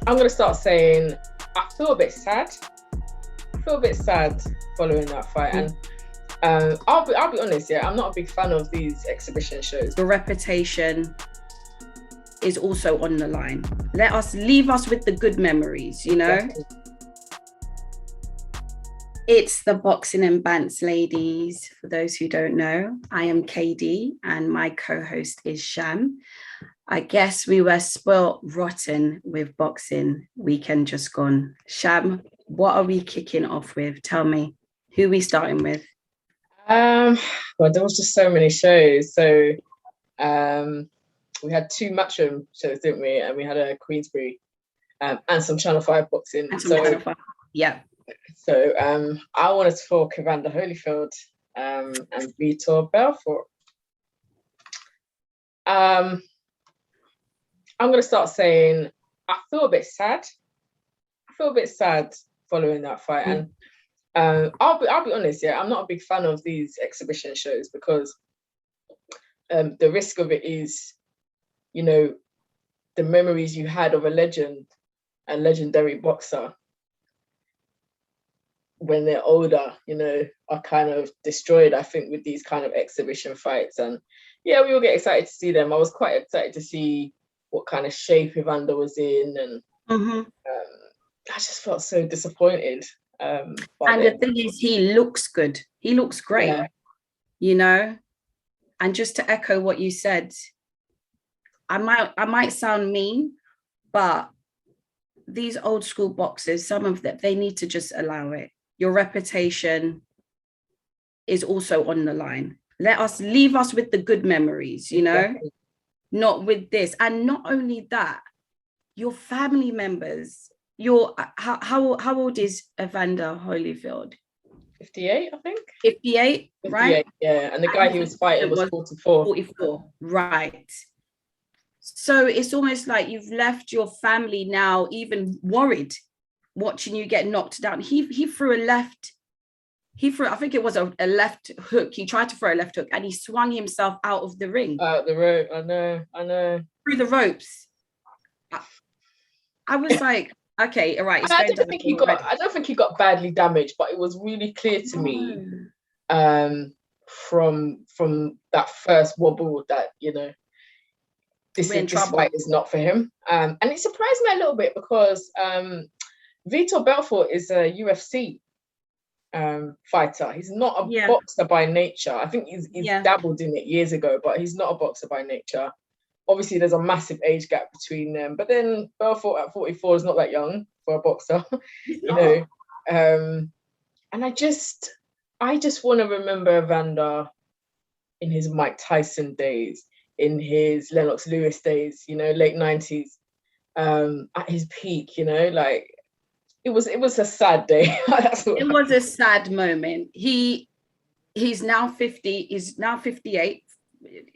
I'm gonna start saying I feel a bit sad. I feel a bit sad following that fight, and I'll be honest. Yeah, I'm not a big fan of these exhibition shows. Your reputation is also on the line. Leave us with the good memories, you know. Exactly. It's the Boxing and Bantz ladies. For those who don't know, I am KD and my co-host is Sham. I guess we were spoilt rotten with boxing weekend just gone. Sham, what are we kicking off with? Tell me, who are we starting with? Well, there was just so many shows. So we had 2 Matchroom shows, didn't we? And we had a Queensbury and some Channel 5 boxing. Channel 5. Yeah. So I wanted to talk EVANDER HOLYFIELD and Vitor Belfort. I'm going to start saying I feel a bit sad. I feel a bit sad following that fight. And I'll be honest, yeah, I'm not a big fan of these exhibition shows because the risk of it is, you know, the memories you had of a legendary boxer when they're older, you know, are kind of destroyed, I think, with these kind of exhibition fights. And yeah, we all get excited to see them. I was quite excited to see what kind of shape Evander was in, and I just felt so disappointed. And the thing is, he looks good. He looks great, you know. And just to echo what you said, I might sound mean, but these old school boxers, some of them, they need to just allow it. Your reputation is also on the line. Leave us with the good memories, you know. Exactly. Not with this. And not only that, your family members, how old is Evander Holyfield? 58, I think. 58, right? Yeah, and the guy he was fighting was 44. 44, right. So it's almost like you've left your family now even worried, watching you get knocked down. He threw I think it was a left hook. He tried to throw a left hook and he swung himself out of the ring. Out the rope, I know. Through the ropes. I was like, okay, all right. I don't think he got badly damaged, but it was really clear to me from that first wobble that, you know, this fight is not for him. And it surprised me a little bit because Vitor Belfort is a UFC fighter. He's not a boxer by nature. I think he's dabbled in it years ago, but he's not a boxer by nature. Obviously, there's a massive age gap between them. But then Belfort at 44 is not that young for a boxer, you know. And I just want to remember Evander in his Mike Tyson days, in his Lennox Lewis days, you know, late 90s, at his peak, you know, like it was a sad day. It was a sad moment. He's now 50, he's now 58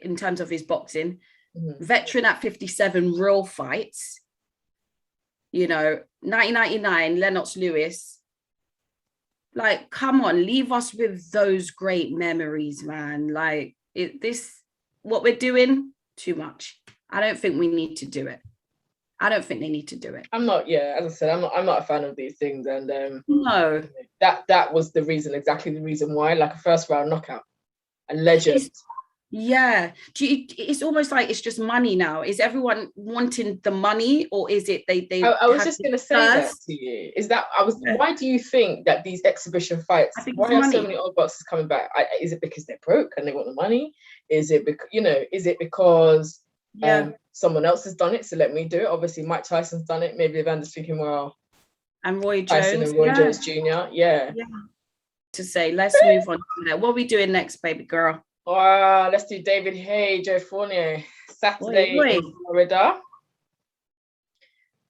in terms of his boxing. Veteran at 57, real fights. You know, 1999, Lennox Lewis. Like, come on, leave us with those great memories, man. Like, what we're doing, too much. I don't think we need to do it. I don't think they need to do it. I'm not, as I said, I'm not a fan of these things. And no, that was exactly the reason why, like a first round knockout, a legend. It's almost like it's just money now. Is everyone wanting the money, or is it they I was just going to say that to you. Why do you think that these exhibition fights, why are so many old boxers coming back? Is it because they're broke and they want the money? Is it because someone else has done it, so let me do it? Obviously Mike Tyson's done it. Maybe Evander's thinking, well, and Roy Tyson Jones and Roy Jones Jr. To say, let's move on to that. What are we doing next, baby girl? Let's do David Haye, Joe Fournier, Saturday in Florida.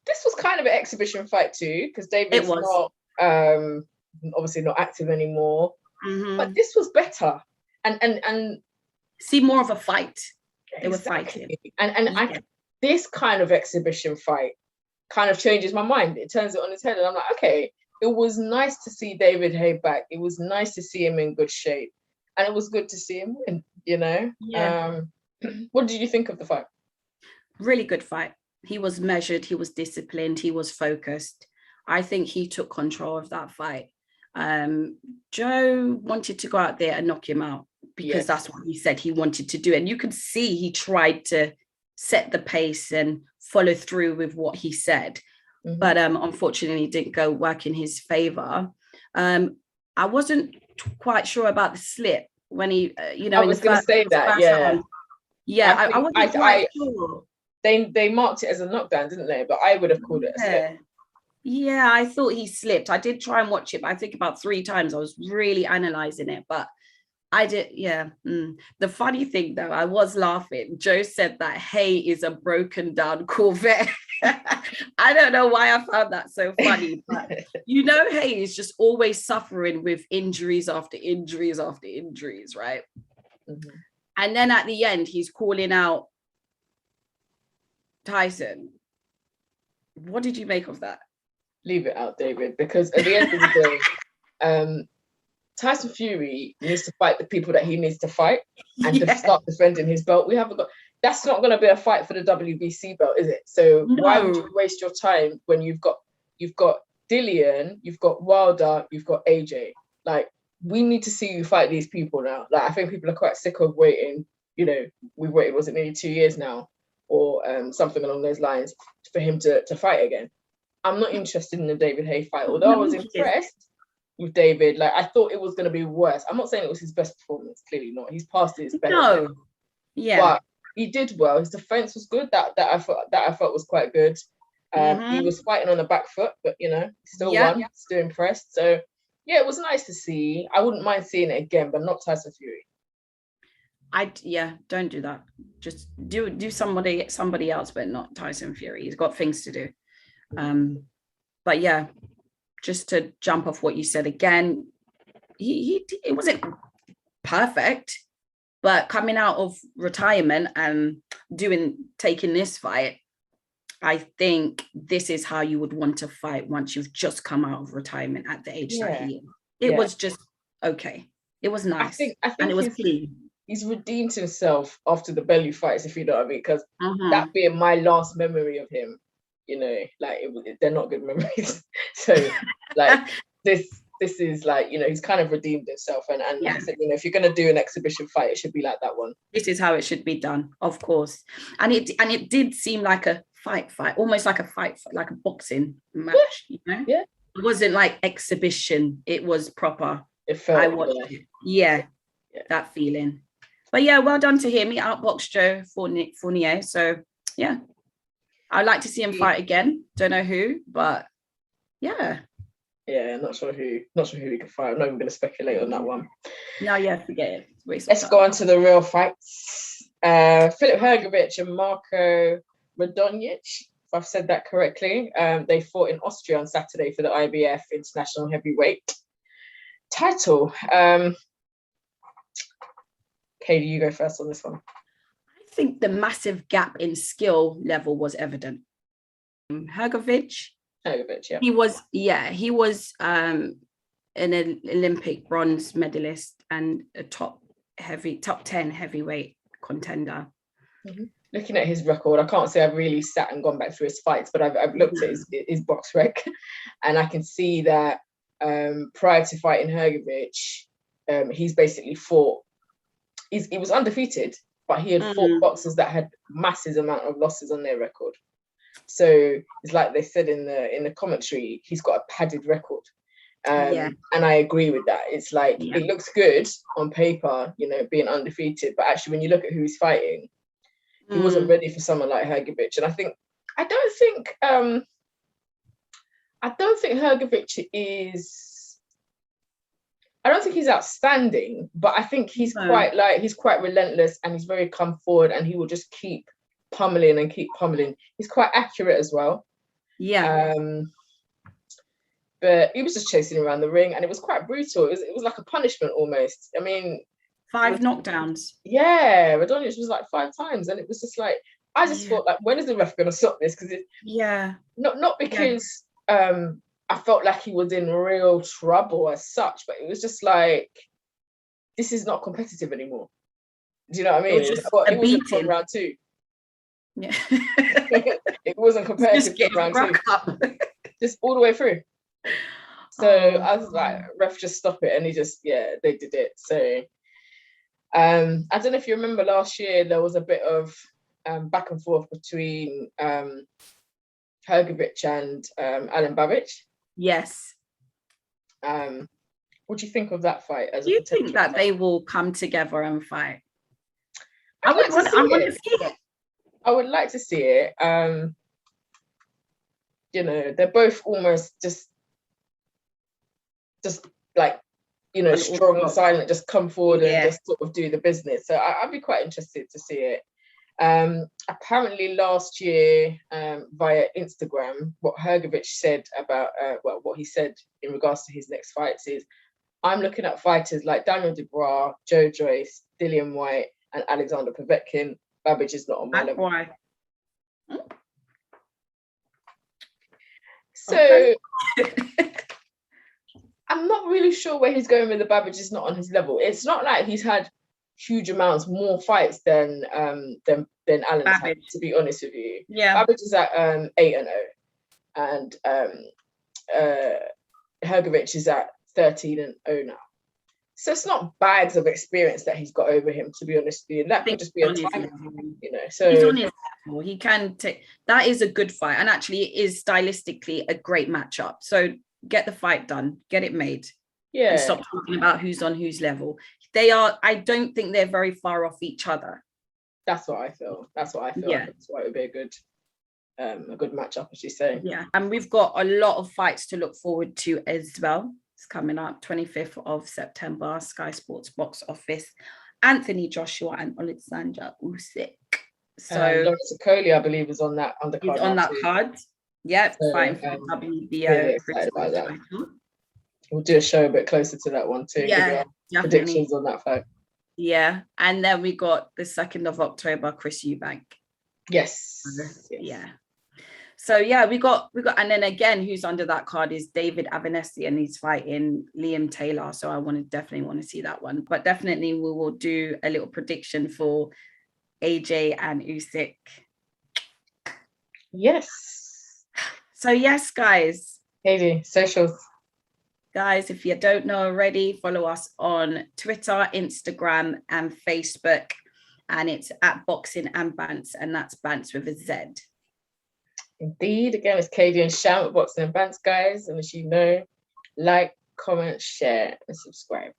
This was kind of an exhibition fight too, because David's not obviously not active anymore. But this was better, and see more of a fight. They were fighting, and this kind of exhibition fight kind of changes my mind. It turns it on its head, and I'm like, okay, it was nice to see David Haye back. It was nice to see him in good shape. And it was good to see him win, you know. What did you think of the fight? Really good fight. He was measured, he was disciplined, he was focused. I think he took control of that fight. Joe wanted to go out there and knock him out because that's what he said he wanted to do. And you could see he tried to set the pace and follow through with what he said. But unfortunately, it didn't go work in his favor. I wasn't quite sure about the slip when he, I was going to say that, I wasn't quite sure. They marked it as a knockdown, didn't they? But I would have called it a slip. Yeah, I thought he slipped. I did try and watch it, but I think about 3 times. I was really analysing it, but I did, The funny thing though, I was laughing. Joe said that Haye is a broken down Corvette. I don't know why I found that so funny, but Haye is just always suffering with injuries after injuries after injuries, right? And then at the end, he's calling out Tyson. What did you make of that? Leave it out, David, because at the end of the day, Tyson Fury needs to fight the people that he needs to fight and to start defending his belt. We haven't got. That's not going to be a fight for the WBC belt, is it? So why would you waste your time when you've got Dillian, you've got Wilder, you've got AJ? Like, we need to see you fight these people now. Like, I think people are quite sick of waiting. We've waited, was it nearly 2 years now, or something along those lines, for him to fight again. I'm not interested in the David Haye fight, although I was impressed with David. Like, I thought it was going to be worse. I'm not saying it was his best performance, clearly not. He's past his best. No. Yeah. But he did well. His defense was good. That I thought was quite good. He was fighting on the back foot, but still won. Still impressed. So it was nice to see. I wouldn't mind seeing it again, but not Tyson Fury. Don't do that. Just do somebody else, but not Tyson Fury. He's got things to do. But yeah, just to jump off what you said again, it wasn't perfect, but coming out of retirement and taking this fight, I think this is how you would want to fight once you've just come out of retirement at the age that he is. It was just okay. It was nice. I think and it was clean. He's redeemed himself after the belly fights, if you know what I mean, because that being my last memory of him, they're not good memories. So this is he's kind of redeemed himself, and like I said, if you're going to do an exhibition fight, it should be like that one. This is how it should be done, of course. And it did seem like a fight, almost like a fight, like a boxing match. It wasn't like exhibition. It was proper. It felt. I watched it. Yeah, that feeling. But well done to him. He outboxed Joe Fournier. So I'd like to see him fight again. Don't know who, but not sure who he could fight. I'm not even going to speculate on that one. No, forget it. Let's go on to the real fights. Filip Hrgovic and Marko Radonjic, if I've said that correctly. They fought in Austria on Saturday for the IBF International Heavyweight title. Katie, you go first on this one. I think the massive gap in skill level was evident. Hrgovic, he was an Olympic bronze medalist and a top 10 heavyweight contender. Looking at his record, I can't say I've really sat and gone back through his fights, but I've looked at his box rec, and I can see that prior to fighting Hrgovic, he's basically fought. He was undefeated, but he had fought boxers that had massive amount of losses on their record. So it's like they said in the commentary, he's got a padded record. And I agree with that. It's like it looks good on paper, being undefeated, but actually when you look at who he's fighting, he wasn't ready for someone like Hrgovic. And I don't think Hrgovic is. I don't think he's outstanding, but I think he's quite relentless, and he's very come forward, and he will just keep pummeling and keep pummeling. He's quite accurate as well. But he was just chasing around the ring, and it was quite brutal. It was like a punishment almost. I mean, 5 knockdowns. Yeah, Radonjic was like 5 times, and it was just like I just thought, like, when is the ref going to stop this? Because not because I felt like he was in real trouble as such, but it was just like, this is not competitive anymore. Do you know what I mean? It was just from round 2. Yeah. It wasn't competitive Just round two. Up. Just all the way through. So I was like, ref, just stop it. And he just, they did it. So I don't know if you remember last year, there was a bit of back and forth between HRGOVIC and Alan Babic. Yes. What do you think of that fight? Do you think that they will come together and fight? I want to see it. I would like to see it. You know, they're both almost just like, you know, strong and silent, just come forward and just sort of do the business. So I'd be quite interested to see it. Apparently last year, via Instagram, what HRGOVIC said about, what he said in regards to his next fights is, I'm looking at fighters like Daniel Dubois, Joe Joyce, Dillian White, and Alexander Povetkin. Babic is not on my level. Why? So I'm not really sure where he's going with the Babic is not on his level. It's not like he's had huge amounts more fights than Alan's had, to be honest with you. Yeah. Babic is at 8-0, and HRGOVIC is at 13-0 now. So it's not bags of experience that he's got over him, to be honest with you. And that could just be a time, you know. So he's on his level. He can take that. Is a good fight, and actually it is stylistically a great matchup. So get the fight done, get it made. Yeah. And stop talking about who's on whose level. They are, I don't think they're very far off each other. That's what I feel. Yeah. That's why it would be a good matchup, as you say. Yeah. And we've got a lot of fights to look forward to as well. It's coming up 25th of September, Sky Sports box office. Anthony Joshua and Alexander Usyk. So Lawrence Okoli, I believe, is on that undercard. He's on that card. Yeah, fighting for the WBO. We'll do a show a bit closer to that one too. Yeah, predictions on that fight. Yeah, and then we got the 2nd of October, Chris Eubank. Yes. Yeah. So yeah, we got, and then again, who's under that card is David Avanesi, and he's fighting Liam Taylor. So I definitely want to see that one. But definitely we will do a little prediction for AJ and Usyk. Yes. So yes, guys. Haye, socials. Guys, if you don't know already, follow us on Twitter, Instagram, and Facebook. And it's at Boxing and Bantz, and that's Bantz with a Z. Indeed. Again, it's Katie and Sham at Boxing and Bantz, guys. And as you know, like, comment, share, and subscribe.